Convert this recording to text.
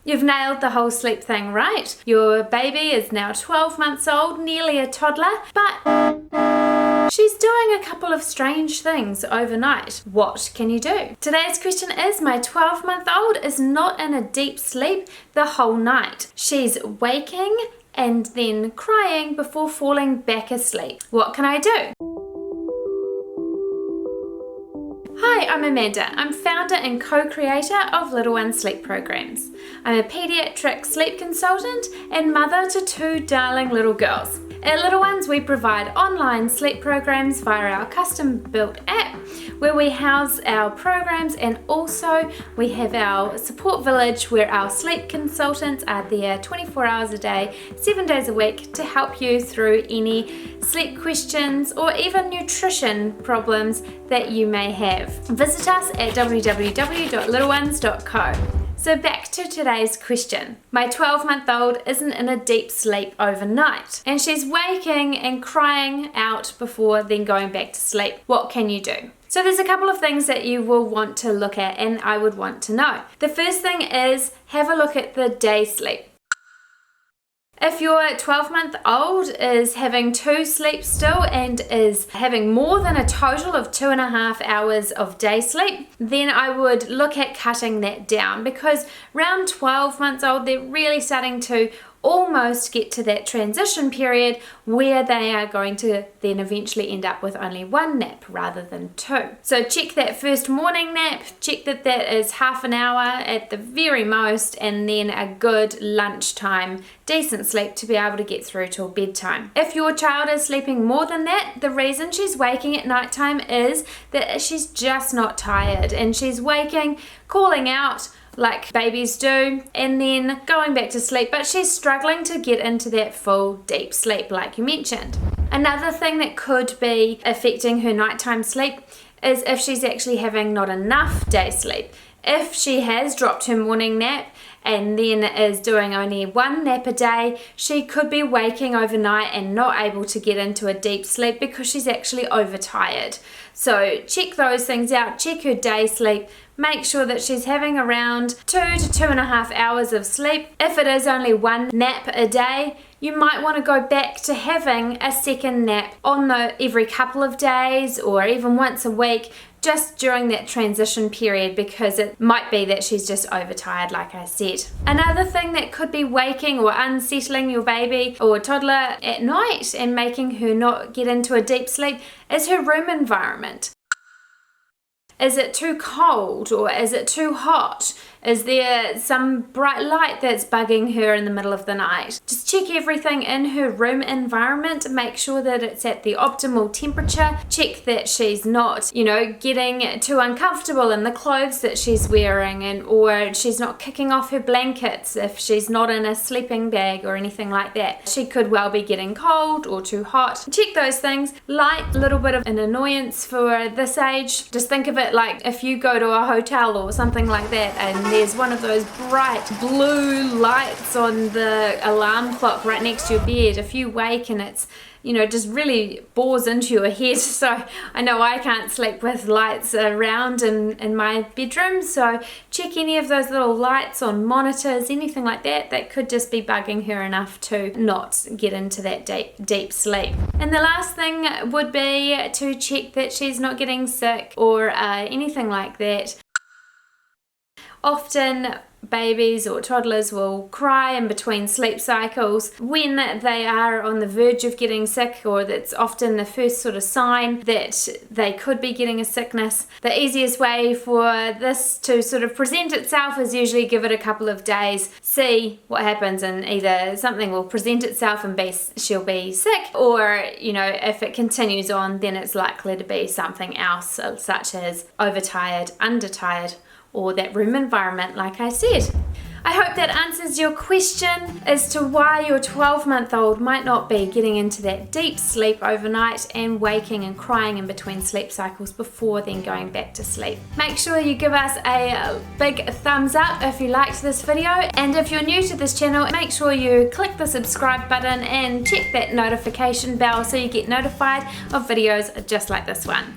You've nailed the whole sleep thing, right? Your baby is now 12 months old, nearly a toddler, but she's doing a couple of strange things overnight. What can you do? Today's question is, my 12-month-old is not in a deep sleep the whole night. She's waking and then crying before falling back asleep. What can I do? Hi, I'm Amanda. I'm founder and co-creator of Little One Sleep Programs. I'm a pediatric sleep consultant and mother to 2 darling little girls. At Little Ones, we provide online sleep programs via our custom-built app where we house our programs, and also we have our support village where our sleep consultants are there 24 hours a day, 7 days a week to help you through any sleep questions or even nutrition problems that you may have. Visit us at www.little-ones.co. So back to today's question. My 12-month-old isn't in a deep sleep overnight and she's waking and crying out before then going back to sleep. What can you do? So there's a couple of things that you will want to look at and I would want to know. The first thing is have a look at the day sleep. If your 12-month-old is having 2 sleeps still and is having more than a total of 2.5 hours of day sleep, then I would look at cutting that down, because around 12 months old, they're really starting to almost get to that transition period where they are going to then eventually end up with only 1 nap rather than 2. So check that first morning nap, check that that is half an hour at the very most, and then a good lunchtime decent sleep to be able to get through till bedtime. If your child is sleeping more than that, the reason she's waking at nighttime is that she's just not tired and she's waking, calling out like babies do, and then going back to sleep, but she's struggling to get into that full deep sleep like you mentioned. Another thing that could be affecting her nighttime sleep is if she's actually having not enough day sleep. If she has dropped her morning nap and then is doing only 1 nap a day, she could be waking overnight and not able to get into a deep sleep because she's actually overtired. So check those things out, check her day sleep, make sure that she's having around 2 to 2.5 hours of sleep. If it is only 1 nap a day, you might want to go back to having a second nap on every couple of days or even once a week, just during that transition period, because it might be that she's just overtired, like I said. Another thing that could be waking or unsettling your baby or toddler at night and making her not get into a deep sleep is her room environment. Is it too cold or is it too hot? Is there some bright light that's bugging her in the middle of the night? Just check everything in her room environment, make sure that it's at the optimal temperature, check that she's not, getting too uncomfortable in the clothes that she's wearing, or she's not kicking off her blankets if she's not in a sleeping bag or anything like that. She could well be getting cold or too hot. Check those things. Light, a little bit of an annoyance for this age. Just think of it like if you go to a hotel or something like that and there's one of those bright blue lights on the alarm clock right next to your bed. If you wake and it's, just really bores into your head. So I know I can't sleep with lights around in my bedroom. So check any of those little lights on monitors, anything like that, that could just be bugging her enough to not get into that deep sleep. And the last thing would be to check that she's not getting sick or anything like that. Often babies or toddlers will cry in between sleep cycles when they are on the verge of getting sick, or that's often the first sort of sign that they could be getting a sickness. The easiest way for this to sort of present itself is usually give it a couple of days, see what happens, and either something will present itself and she'll be sick, or if it continues on, then it's likely to be something else, such as overtired, undertired, or that room environment, like I said. I hope that answers your question as to why your 12-month-old might not be getting into that deep sleep overnight and waking and crying in between sleep cycles before then going back to sleep. Make sure you give us a big thumbs up if you liked this video, and if you're new to this channel, make sure you click the subscribe button and check that notification bell so you get notified of videos just like this one.